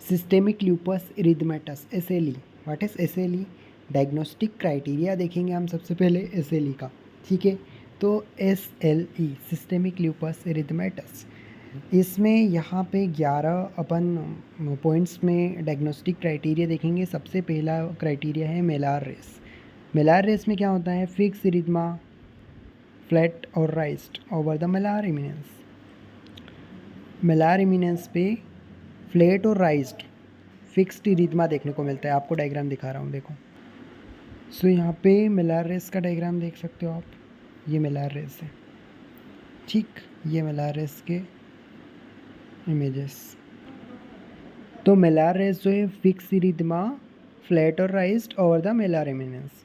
Systemic lupus इरिथमेटस SLE। What is SLE? Diagnostic criteria देखेंगे हम सबसे पहले SLE का, ठीक है। तो SLE सिस्टेमिक ल्यूपस इरिथमेटस, इसमें यहाँ पे 11 अपन पॉइंट्स में डायग्नोस्टिक क्राइटेरिया देखेंगे। सबसे पहला क्राइटेरिया है मेलार रेस। मेलार रेस में क्या होता है? फिक्स इरिथमा फ्लैट और raised over the malar eminence. Malar eminence पे फ्लैट और राइज्ड फिक्स्ड इरिथमा देखने को मिलता है। आपको डायग्राम दिखा रहा हूँ, देखो। सो यहाँ पे मेलार रेस का डायग्राम देख सकते हो आप, ये मेलार रेस है, ठीक। ये मेलार रेस के इमेजेस। तो मेलार रेस जो है फिक्स इरिथमा फ्लैट और raised over the malar eminence.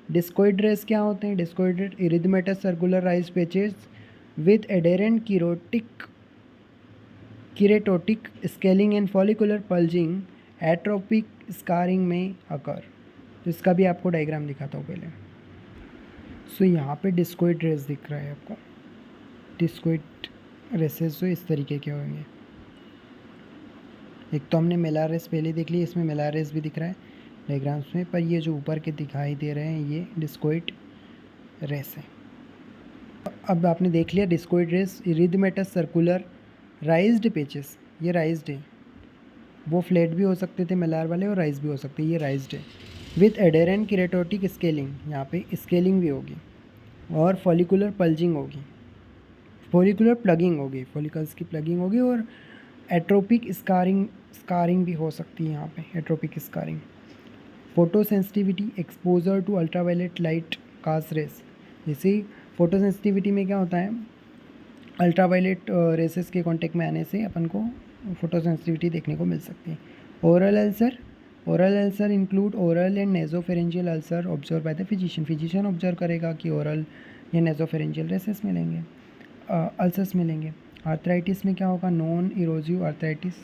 Discoid rash क्या होते हैं? Discoid erythematous circular raise patches with adherent keratotic scaling and follicular plugging atrophic scarring में अकर। तो इसका भी आपको डायग्राम दिखाता हूँ पहले। सो यहाँ पे डिस्कोइड रेस दिख रहा है आपको। डिस्कोइड रेसेस जो इस तरीके के होंगे। एक तो हमने मेलार रेस पहले देख ली, इसमें मेलार रेस भी दिख रहा है डायग्राम्स में, पर ये जो ऊपर के दिखाई दे रहे हैं ये डिस्कोइड रेस है। अब आपने देख लिया discoid rash, erythematous circular raised patches, ये राइज्ड है। वो फ्लैट भी हो सकते थे मेलार वाले और राइज भी हो सकते हैं, ये राइज्ड है। विथ एडेरेंट कीरेटोटिक स्केलिंग, यहाँ पे स्केलिंग भी होगी और फॉलिकुलर पल्जिंग होगी, फॉलिकुलर प्लगिंग होगी, फॉलिकल्स की प्लगिंग होगी, और एट्रोपिक स्कारिंग भी हो सकती है यहाँ पे, atrophic scarring. Photo sensitivity, exposure to ultraviolet light cause rash. जैसे फोटो सेंसिटिविटी में क्या होता है? अल्ट्रावायलेट रेसेस के कांटेक्ट में आने से अपन को फोटो सेंसिटिविटी देखने को मिल सकती है। Oral ulcer, oral ulcer include oral and nasopharyngeal ulcer observe by the physician. Physician observe करेगा कि ओरल या नेजोफेरेंजियल रेसेस मिलेंगे, अल्सर्स मिलेंगे। आर्थराइटिस में क्या होगा? Non erosive arthritis,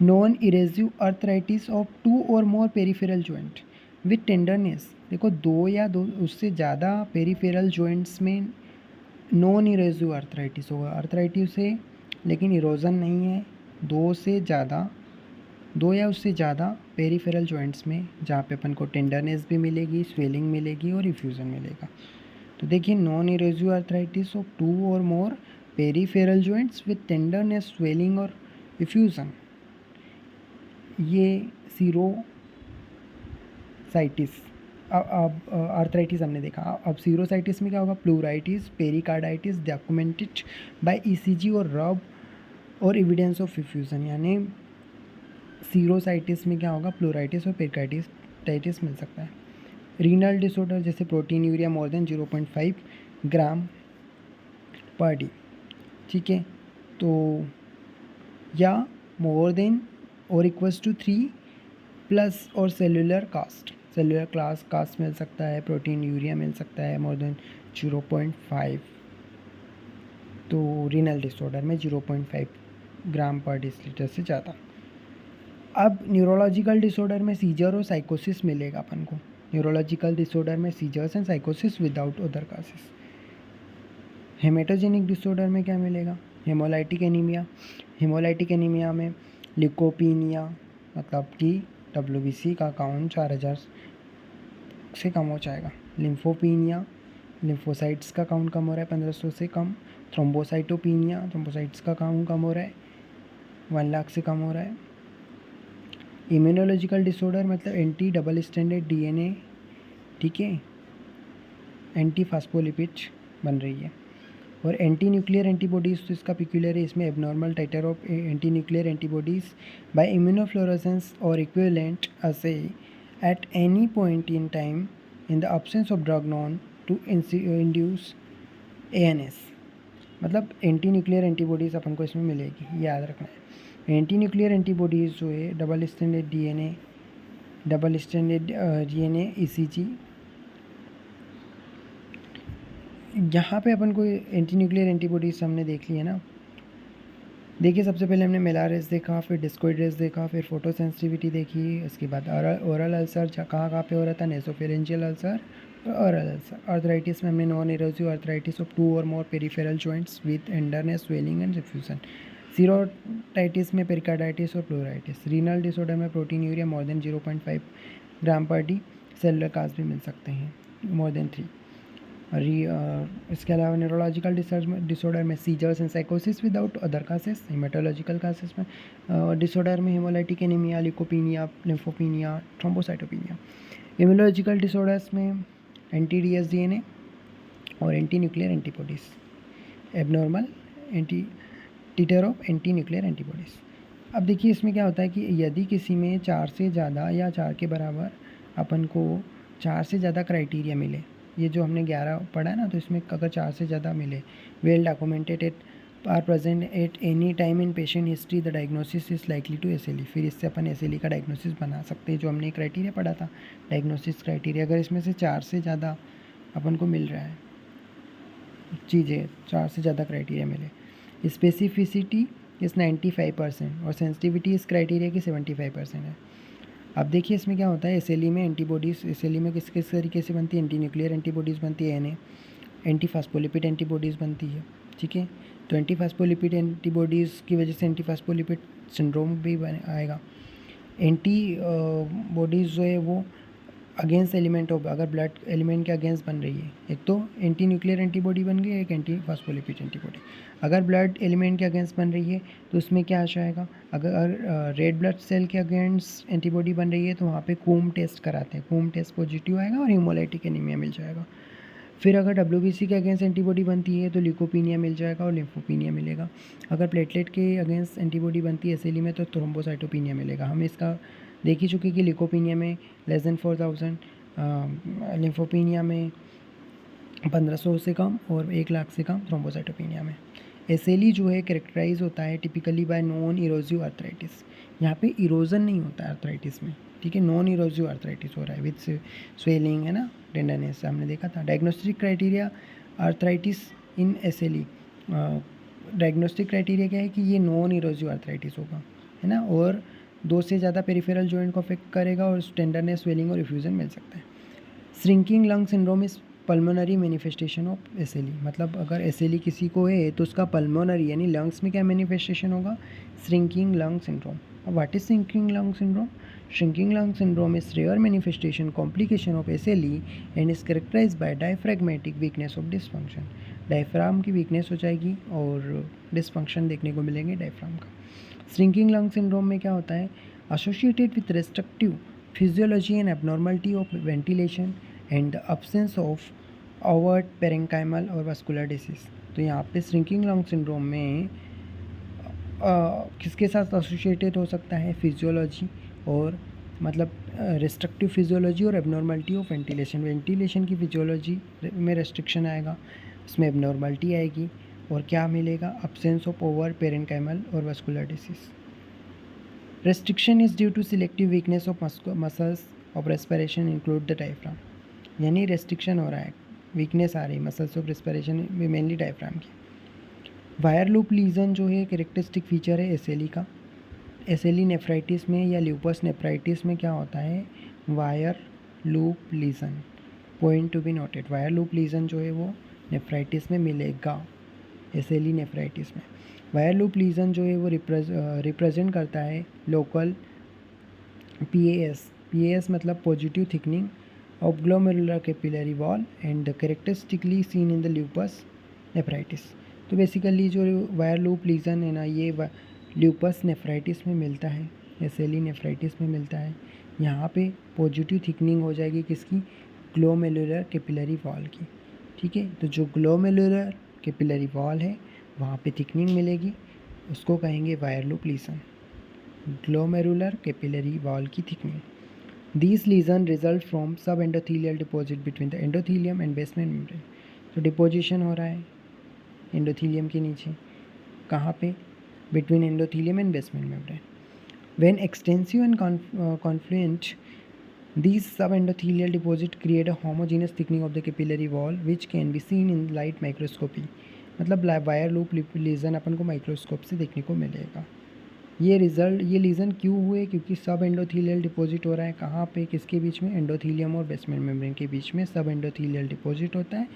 non erosive arthritis of 2 और more peripheral joint with tenderness. देखो, 2 या उससे ज़्यादा पेरिफेरल जॉइंट्स में नॉन इरेजिव आर्थराइटिस होगा। आर्थराइटिस है लेकिन इरोजन नहीं है। 2 या उससे ज़्यादा पेरिफेरल जॉइंट्स में, जहाँ पे अपन को टेंडरनेस भी मिलेगी, स्वेलिंग मिलेगी और इफ्यूज़न मिलेगा। तो देखिए, नॉन इरेजिव आर्थराइटिस ऑफ 2 और more peripheral joints with tenderness, swelling और इफ्यूज़न, ये सीरोसाइटिस। अब आर्थराइटिस हमने देखा, अब सीरोसाइटिस में क्या होगा? Pleuritis, pericarditis documented by ECG और रब और एविडेंस ऑफ इफ्यूज़न। यानी सीरोसाइटिस में क्या होगा? प्लूराइटिस और पेरिकार्डाइटिस मिल सकता है। रीनल डिसऑर्डर जैसे protein urea more than 0.5 gram per day, ठीक है। तो या मोर देन और इक्वल्स टू 3+ और सेलुलर कास्ट मिल सकता है, प्रोटीन यूरिया मिल सकता है मोर देन 0.5। तो रीनल डिसऑर्डर में 0.5 ग्राम पर डेसीलीटर से ज़्यादा। अब न्यूरोलॉजिकल डिसऑर्डर में सीजर और साइकोसिस मिलेगा अपन को। न्यूरोलॉजिकल डिसऑर्डर में सीजर्स एंड साइकोसिस without other causes. Hematogenic disorder में क्या मिलेगा? हेमोलाइटिक एनीमिया में लिकोपीनिया, मतलब कि WBC का काउंट 4000 से कम हो जाएगा। लिम्फोपीनिया, लिम्फोसाइट्स का काउंट कम हो रहा है 1500 से कम। थ्रोम्बोसाइटोपीनिया, थ्रोम्बोसाइट्स का काउंट कम हो रहा है 1 लाख से कम हो रहा है। इम्यूनोलॉजिकल डिसऑर्डर मतलब एंटी डबल स्टैंडर्ड DNA, ठीक है, एंटी फास्फोलिपिड बन रही है। और एंटी न्यूक्लियर एंटीबॉडीज़, तो इसका पिक्यूलियर है, इसमें abnormal titre of anti nuclear antibodies by immunofluorescence और equivalent assay at any point in time in the absence of drug known to induce ANS। मतलब एंटी न्यूक्लियर एंटीबॉडीज़ अपन को इसमें मिलेगी, याद रखना है। एंटी न्यूक्लियर एंटीबॉडीज़ जो है डबल स्टैंडर्ड DNA ECG, यहाँ पे अपन को एंटी न्यूक्लियर एंटीबॉडीज़ हमने देख ली है ना। देखिए, सबसे पहले हमने मेलार रेस देखा, फिर डिस्कोइड रेस देखा, फिर फोटो सेंसिटिविटी देखी, उसके बाद ओरल अल्सर कहाँ पे हो रहा था? नेसोफेरेंजियल अल्सर और आर्थराइटिस में हमने नॉन इरोसिव आर्थराइटिस ऑफ 2 और more peripheral joints with tenderness, swelling and diffusion. Serositis में पेरिकार्डाइटिस और प्लूराइटिस। रीनल डिसऑर्डर में proteinuria more than 0.5 gram per D. Cellular काज भी मिल सकते हैं मोर देन 3। इसके अलावा न्यूरोलॉजिकल डिसऑर्डर में सीजर्स एंड साइकोसिस without other causes. Hematological causes में डिसऑर्डर में hemolytic anaemia, leukopenia, lymphopenia, thrombocytopenia. Immunological disorders में एंटी-डीएस डीएनए और anti nuclear antibodies. Abnormal anti titre of anti nuclear antibodies. अब देखिए इसमें क्या होता है कि यदि किसी में 4 से ज़्यादा या 4 के बराबर अपन को 4 से ज़्यादा क्राइटेरिया मिले, ये जो हमने 11 पढ़ा है ना, तो इसमें अगर 4 से ज़्यादा मिले, well documented are present at any time in patient history, the diagnosis is likely to SLE. फिर इससे अपन एसएलई का डायग्नोसिस बना सकते हैं, जो हमने क्राइटेरिया पढ़ा था डायग्नोसिस क्राइटेरिया। अगर इसमें से 4 से ज़्यादा अपन को मिल रहा है चीज़ें, 4 से ज़्यादा क्राइटेरिया मिले, स्पेसिफिसिटी इस 95% और सेंसिटिविटी इस क्राइटेरिया की 75% है। अब देखिए इसमें क्या होता है, एसएलई में एंटीबॉडीज़, एसएलई में किस किस तरीके से बनती है, एंटी न्यूक्लियर एंटीबॉडीज़ बनती है, एनए एंटी फास्फोलिपिड एंटीबॉडीज़ बनती है, ठीक है। तो एंटी फास्फोलिपिड एंटीबॉडीज़ की वजह से एंटी फास्फोलिपिड सिंड्रोम भी आएगा। एंटी बॉडीज़ जो है वो अगेंस्ट एलिमेंट ऑफ, अगर ब्लड एलिमेंट के अगेंस्ट बन रही है, एक तो एंटी न्यूक्लियर एंटीबॉडी बन गई, एक एंटी फास्फोलिपिड एंटीबॉडी। अगर ब्लड एलिमेंट के अगेंस्ट बन रही है तो उसमें क्या आ जाएगा, अगर रेड ब्लड सेल के अगेंस्ट एंटीबॉडी बन रही है तो वहाँ पे कूम टेस्ट कराते हैं, कूम टेस्ट पॉजिटिव आएगा और हीमोलाइटिक एनीमिया मिल जाएगा। फिर अगर डब्ल्यूबीसी के अगेंस्ट एंटीबॉडी बनती है तो ल्यूकोपीनिया मिल जाएगा और लिम्फोपीनिया मिलेगा। अगर प्लेटलेट के अगेंस्ट एंटीबॉडी बनती है एसएलई में तो थ्रोम्बोसाइटोपिनिया मिलेगा। हम इसका देख ही चुके कि ल्यूकोपीनिया में लेस देन 4000, लिम्फोपीनिया में 1500 से कम और 1 लाख से कम थ्रोम्बोसाइटोपिनिया में। एसएलई जो है कैरेक्टराइज होता है typically bye non erosive arthritis. यहाँ पे इरोजन नहीं होता है आर्थराइटिस में, ठीक है, नॉन इरोजिव आर्थराइटिस हो रहा है विद स्वेलिंग, है ना, टेंडरनेस हमने देखा था। डायग्नोस्टिक क्राइटेरिया आर्थराइटिस इन एसएलई, डायग्नोस्टिक क्राइटेरिया क्या है कि ये नॉन इरोजिव आर्थराइटिस होगा, है ना, और 2 से ज़्यादा पेरिफेरल जॉइंट को अफेक्ट करेगा और टेंडरनेस, स्वेलिंग और इफ्यूजन मिल सकता है। Shrinking lung syndrome is pulmonary manifestation of SLE. मतलब अगर एसएलई किसी को है तो उसका पल्मोनरी यानी लंग्स में क्या मैनिफेस्टेशन होगा, श्रिंकिंग लंग सिंड्रोम। अब what is shrinking lung syndrome? Shrinking lung syndrome is rare manifestation complication of SLE and is characterized by diaphragmatic weakness of dysfunction। Diaphragm की वीकनेस हो जाएगी और डिसफंक्शन देखने को मिलेंगे डायफ्राम का। श्रिंकिंग लंग सिंड्रोम में क्या होता है, associated with restrictive physiology and abnormality of ventilation and the absence of overt parenchymal और वास्कुलर डिसीज। तो यहाँ पे श्रिंकिंग लंग सिंड्रोम में किसके साथ एसोसिएटेड हो सकता है, फिजियोलॉजी और मतलब रेस्ट्रिक्टिव फिजियोलॉजी और एबनॉर्मलिटी ऑफ वेंटिलेशन। वेंटिलेशन की फिजियोलॉजी में रेस्ट्रिक्शन आएगा, उसमें एबनॉर्मलिटी आएगी और क्या मिलेगा, अब्सेंस ऑफ ओवर पेरेंकाइमल और vascular disease. Restriction is due to selective weakness of muscles of respiration include the diaphragm. यानी रेस्ट्रिक्शन हो रहा है, वीकनेस आ रही है मसल्स ऑफ रेस्पिरेशन में, मेनली डायफ्राम की। वायर लूप लीजन जो है कैरेक्टरिस्टिक फीचर है एसएलई का। एसएलई नेफ्राइटिस में या ल्यूपस नेफ्राइटिस में क्या होता है, wire loop lesion, point to be noted. Wire loop lesion जो है वो नेफ्राइटिस में मिलेगा, एसएलई नेफ्राइटिस में। वायर लूप लीजन जो है वो रिप्रेजेंट करता है लोकल पीएएस। पीएएस मतलब positive thickening of glomerular capillary wall and characteristically seen in the lupus nephritis. तो बेसिकली जो वायर लूप लीजन है ना, ये ल्यूपस नेफ्राइटिस में मिलता है, एसएलई नेफ्राइटिस में मिलता है। यहाँ पे पॉजिटिव थिकनिंग हो जाएगी किसकी, ग्लोमेरुलर कैपिलरी वॉल की, ठीक है। तो जो ग्लोमेरुलर कैपिलरी वॉल है वहाँ पे थिकनिंग मिलेगी, उसको कहेंगे wire loop lesion, glomerular capillary wall की thickening. These lesions result from subendothelial deposit between the endothelium and basement membrane। तो डिपोजिशन हो रहा है एंडोथीलियम के नीचे, कहाँ पे, between endothelium and basement membrane. When extensive and confluent, these subendothelial deposits create a homogeneous thickening of the capillary wall which can be seen in light microscopy। मतलब wire loop legion अपन को microscope से देखने को मिलेगा। ये lesion क्यों हुए? क्योंकि सब एंडोथीलियल डिपॉजिट हो रहा है। कहाँ पे? किसके बीच में? एंडोथीलियम और बेसमेंट मेम्ब्रेन के बीच में सब एंडोथीलियल डिपॉजिट होता है।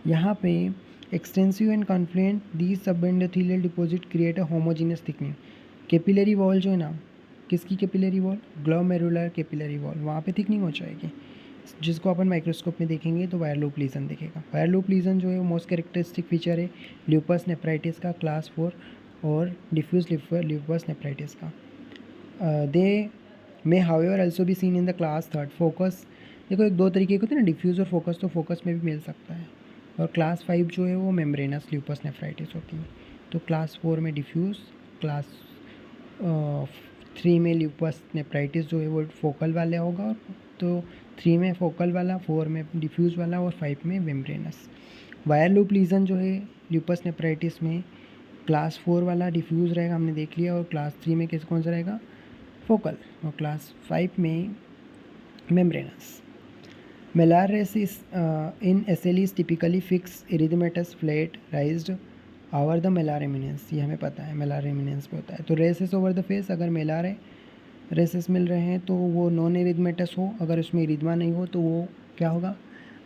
यहाँ पे एक्सटेंसिव एंड कॉन्फ्लुएंट दी सब endothelial deposit create a homogeneous thickening. Capillary wall जो है ना, किसकी capillary wall? Glomerular capillary wall, वहाँ पे थिकनिंग हो जाएगी, जिसको अपन माइक्रोस्कोप में देखेंगे तो वायर लूप लीजन दिखेगा। वायर लूप लीजन जो है वो मोस्ट कैरेक्टरिस्टिक फीचर है ल्यूपस नेफ्राइटिस का, क्लास 4 और डिफ्यूज ल्यूपस नेफ्राइटिस का। They may however also be seen in the class 3 focus. देखो एक दो तरीके के होते हैं ना, डिफ्यूज और फोकस, तो फोकस में भी मिल सकता है। और क्लास 5 जो है वो मेम्ब्रेनस ल्यूपस नेफ्राइटिस होती है। तो क्लास 4 में डिफ्यूज, क्लास 3 में ल्यूपस नेफ्राइटिस जो है वो फोकल वाला होगा, तो 3 में फोकल वाला, 4 में डिफ्यूज़ वाला और 5 में मेम्ब्रेनस। वायर लूप लीजन जो है ल्यूपस नेफ्राइटिस में क्लास 4 वाला डिफ्यूज़ रहेगा, हमने देख लिया, और क्लास 3 में किस कौन सा रहेगा? फोकल, और क्लास 5 में membranous. Malar rashes in SLE is typically fixed erythematous flat raised over the malar eminence, ये हमें पता है मेलार एमिनेंस पे होता है। तो रेसिस ओवर द फेस, अगर मेलार है रेसेस मिल रहे हैं तो वो नॉन इरिथमेटस हो, अगर उसमें इरिथमा नहीं हो तो वो क्या होगा?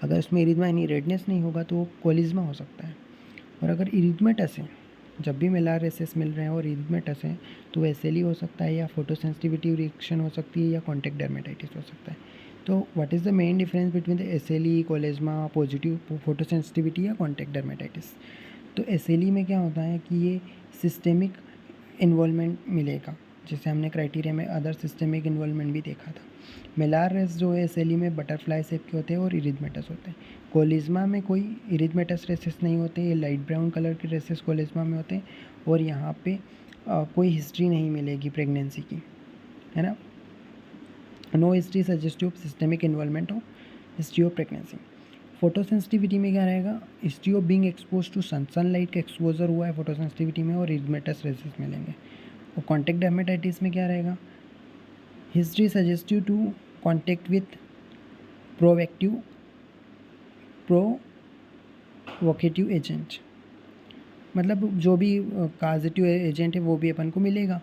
अगर उसमें इरिथमा यानी रेडनेस नहीं होगा तो वो कोलिज्मा हो सकता है। और अगर इरिथमेटस है, जब भी मेलार रेसेस मिल रहे हैं और इरिथमेटस है तो वो SLE हो सकता है, या फोटोसेंसिटिविटी रिएक्शन हो सकती है, या कॉन्टैक्ट डर्मेटाइटिस हो सकता है। तो what is the main difference between the SLE, कोलिज्मा, पॉजिटिव फोटोसेंसिटिविटी या कॉन्टैक्ट डर्मेटाइटिस? तो SLE में क्या होता है कि ये सिस्टेमिक इन्वॉल्वमेंट मिलेगा, जैसे हमने क्राइटेरिया में अदर सिस्टेमिक इन्वॉल्वमेंट भी देखा था। मेलार रेस जो है SLE में बटरफ्लाई शेप के होते हैं और इरिथमेटस होते हैं। कोलिज्मा में कोई इरिथमेटस रेसेस नहीं होते, ये लाइट ब्राउन कलर के रेसेस कोलिज्मा में होते हैं, और यहाँ पे कोई हिस्ट्री नहीं मिलेगी प्रेगनेंसी की, है ना। No history suggestive systemic involvement of history of pregnancy. Photosensitivity में क्या रहेगा? History of being expose to sunlight का एक्सपोजर हुआ है फोटोसेंसिटिविटी में, और इरिथमेटस रेसेस मिलेंगे। और कॉन्टैक्ट डर्मेटाइटिस में क्या रहेगा? History suggestive to contact with provocative agent, मतलब जो भी काजेटिव एजेंट है वो भी अपन को मिलेगा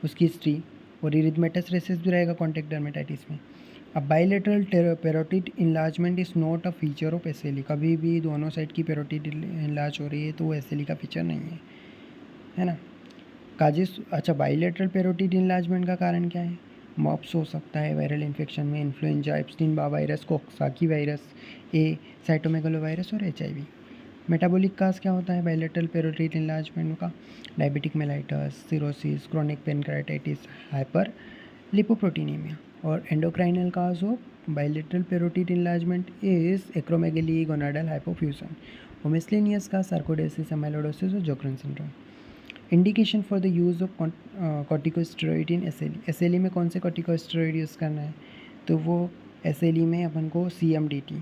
उसकी हिस्ट्री, और इरिथमेटस रेसेस भी रहेगा कॉन्टैक्ट डर्मेटाइटिस में। अब bilateral parotid enlargement is not a feature of SLE, कभी भी दोनों साइड की पेरोटिड इनलार्ज हो रही है तो वो SLE का फीचर नहीं है ना। काजिस, अच्छा, बाइलेटरल पेरोटिड इनलार्जमेंट का कारण क्या है? मॉप्स हो सकता है वायरल इन्फेक्शन में, influenza, Epstein Barr virus, coxsackie virus, A, cytomegalovirus और HIV। मेटाबॉलिक काज क्या होता है बाइलेटरल पेरोटिड इनलार्जमेंट का? Diabetic mellitus, cirrhosis, chronic pancreatitis, hyper lipoproteinemia. और endocrinal cause of bilateral parotid enlargement is acromegaly, gonadal hypofunction, और miscellaneous का sarcoidosis, amyloidosis और Sjogren syndrome. Indication for the use of corticosteroid in SLE में कौन से corticosteroid use करना है? तो वो SLE में अपन को CMDT,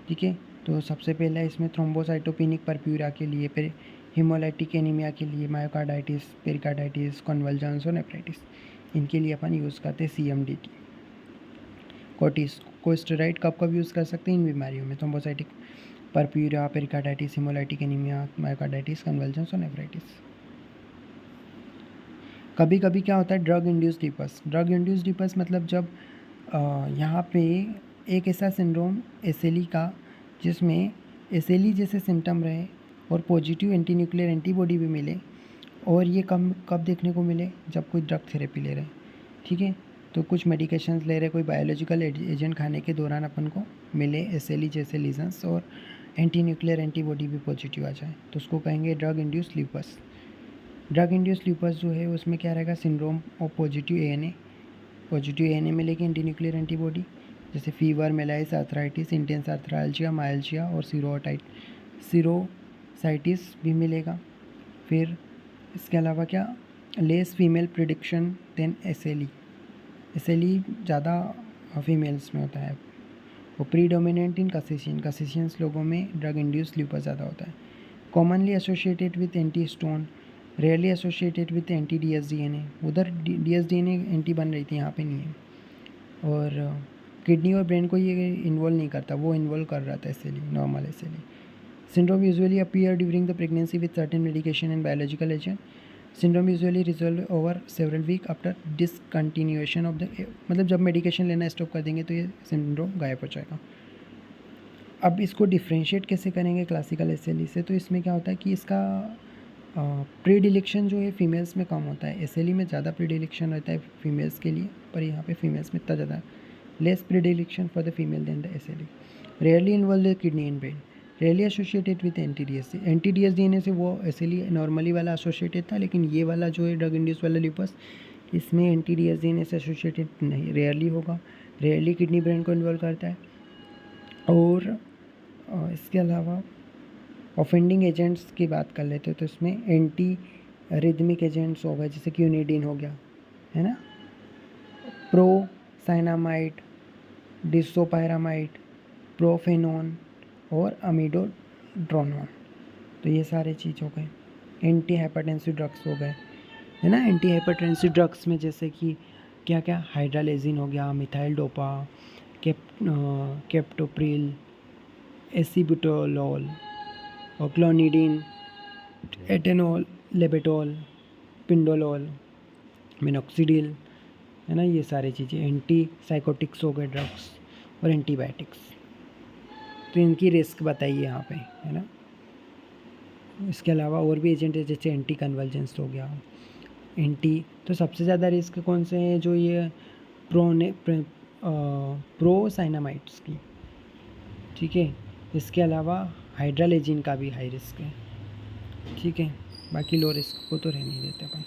ठीक है। तो सबसे पहला इसमें थ्रोम्बोसाइटोपेनिक परप्यूरा के लिए, फिर हिमोलाइटिक एनीमिया के लिए, मायोकार्डाइटिस, पेरिकार्डाइटिस, कन्वल्जन्स और नेफ्राइटिस, इनके लिए अपन यूज़ करते हैं CMDT। कॉर्टिकोस्टेरॉइड कब कब यूज़ कर सकते हैं? इन बीमारियों में, thrombocytic purpura, pericarditis, hemolytic anaemia, myocarditis, convulsions और नेफ्राइटिस। कभी कभी क्या होता है? Drug induced lupus. Drug induced lupus मतलब जब यहाँ पे एक ऐसा सिंड्रोम SLE का जिसमें SLE जैसे सिम्टम रहे और पॉजिटिव एंटी न्यूक्लियर एंटीबॉडी भी मिले, और ये कब देखने को मिले? जब कोई ड्रग थेरेपी ले रहे, ठीक है, तो कुछ मेडिकेशंस ले रहे, कोई बायोलॉजिकल एजेंट खाने के दौरान अपन को मिले SLE जैसे लीजन्स, और एंटी न्यूक्लियर एंटीबॉडी भी पॉजिटिव आ जाए, तो उसको कहेंगे drug induced lupus. Drug induced lupus जो है उसमें क्या रहेगा? सिंड्रोम ऑफ पॉजिटिव ANA मिलेगी, एंटी न्यूक्लियर एंटीबॉडी, जैसे fever, malaise, arthritis, intense arthralgia, myalgia और सिरोसाइटिस भी मिलेगा। फिर इसके अलावा क्या? Less female prediction than SLE ज़्यादा फीमेल्स में होता है, वो प्रीडोमिनेंट इन कसिशियंस लोगों में ड्रग इंड्यूस्ड ल्यूपस ज़्यादा होता है। Commonly associated with anti stone, rarely associated with anti DSDNA, उधर DSDNA एंटी बन रही थी, यहाँ पे नहीं है। और किडनी और ब्रेन को ये इन्वॉल्व नहीं करता, वो इन्वॉल्व कर रहा था SLE, normal SLE। Syndrome usually appear during the pregnancy with certain medication and biological agent. Syndrome usually resolve over several week after discontinuation of the, मतलब जब मेडिकेशन लेना स्टॉप कर देंगे तो ये सिंड्रोम गायब हो जाएगा। अब इसको डिफ्रेंशिएट कैसे करेंगे क्लासिकल एसएलई से, तो इसमें क्या होता है कि इसका प्रीडिलेक्शन जो है फीमेल्स में कम होता है, एसएलई में ज़्यादा प्रीडिलेक्शन रहता है फीमेल्स के लिए, पर यहाँ पे फीमेल्स में इतना ज़्यादा less predilection for the female than the SLE. Rarely involve the kidney in brain, rarely associated with anti DS. Anti DS देने से वो एसएलई नॉर्मली वाला एसोसिएटेड था, लेकिन ये वाला जो है ड्रग इंड्यूस वाला लिपस, इसमें एनटीडीएस देने से एसोसिएटेड नहीं, रेयरली होगा। रेयरली किडनी ब्रेन को इन्वॉल्व करता है। और इसके अलावा ऑफेंडिंग एजेंट्स की बात कर लेते हैं तो इसमें एंटी रिदमिक एजेंट्स हो गए, जैसे कि यूनिडीन हो गया, है ना, प्रोसाइनामाइड, डिसोपायरामाइड, प्रोफेनोन और अमीडोड्रोनोन, तो ये सारे चीज़ हो गए। एंटी हाइपरटेंसिव ड्रग्स हो गए, है ना। एंटी हाइपरटेंसिव ड्रग्स में जैसे कि क्या क्या, हाइड्रालेजिन हो गया, मिथाइल डोपा, केप्टोप्रिल, एसीबुटोलॉल और क्लोनिडीन, एटेनॉल, लेबेटॉल, पिंडोलॉल, मिनोक्सिडिल, है ना, ये सारी चीज़ें। एंटी साइकोटिक्स हो गए ड्रग्स और एंटीबायोटिक्स, तो इनकी रिस्क बताइए यहाँ पे, है ना। इसके अलावा और भी एजेंट है, जैसे एंटी कन्वर्जेंस हो गया, तो सबसे ज़्यादा रिस्क कौन से हैं, जो ये प्रोसाइनामाइड्स की, ठीक है। इसके अलावा हाइड्रालेजिन का भी हाई रिस्क है, ठीक है। बाकी लो रिस्क को तो रहने देते अपन।